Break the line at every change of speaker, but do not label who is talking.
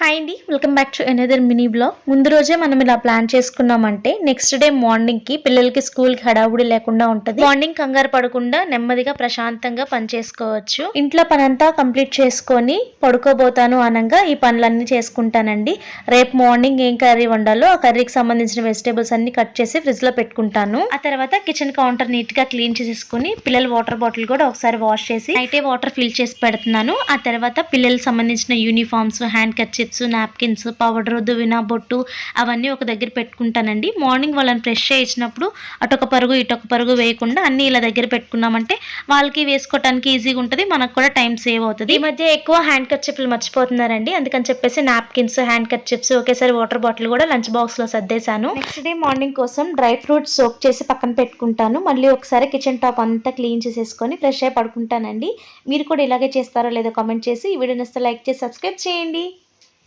Hi అండి, welcome back to another mini blog. ముందు రోజే మనం ఇలా ప్లాన్ చేసుకున్నామంటే నెక్స్ట్ డే మార్నింగ్ కి పిల్లలకి స్కూల్ కి హడావుడి లేకుండా ఉంటది. మార్నింగ్ కంగారు పడకుండా నెమ్మదిగా ప్రశాంతంగా పని చేసుకోవచ్చు. ఇంట్లో పనంతా కంప్లీట్ చేసుకొని పడుకోబోతాను అనగా ఈ పనులన్నీ చేసుకుంటానండి. రేపు మార్నింగ్ ఏం కర్రీ వండాలో ఆ కర్రీకి సంబంధించిన వెజిటేబుల్స్ అన్ని కట్ చేసి ఫ్రిడ్జ్ లో పెట్టుకుంటాను. ఆ తర్వాత కిచెన్ కౌంటర్ నీట్ గా క్లీన్ చేసేసుకుని పిల్లల వాటర్ బాటిల్ కూడా ఒకసారి వాష్ చేసి నైటే వాటర్ ఫిల్ చేసి పెడుతున్నాను. ఆ తర్వాత పిల్లలకు సంబంధించిన uniforms, handkerchiefs, napkins, powder, దువ్విన, బొట్టు అవన్నీ ఒక దగ్గర పెట్టుకుంటానండి. మార్నింగ్ వాళ్ళని ఫ్రెష్ చేయించినప్పుడు అటొక పరుగు ఇటొక పరుగు వేయకుండా అన్ని ఇలా దగ్గర పెట్టుకున్నామంటే వాళ్ళకి వేసుకోవడానికి ఈజీగా ఉంటుంది, మనకు కూడా టైం సేవ్ అవుతుంది. ఈ మధ్య ఎక్కువ హ్యాండ్ కర్చీఫ్లు మర్చిపోతున్నారండి, అందుకని చెప్పేసి నాప్కిన్స్, హ్యాండ్ కర్చీఫ్స్, ఒకేసారి వాటర్ బాటిల్ కూడా లంచ్ బాక్స్ లో సర్దేశాను. నెక్స్ట్ డే మార్నింగ్ కోసం డ్రై ఫ్రూట్స్ సోక్ చేసి పక్కన పెట్టుకుంటాను. మళ్ళీ ఒకసారి కిచెన్ టాప్ అంతా క్లీన్ చేసేసుకొని ఫ్రెష్ అయి పడుకుంటానండి. మీరు కూడా ఇలాగే చేస్తారో లేదో కామెంట్ చేసి ఈ వీడియో నచ్చితే లైక్ చేసి సబ్స్క్రైబ్ చేయండి.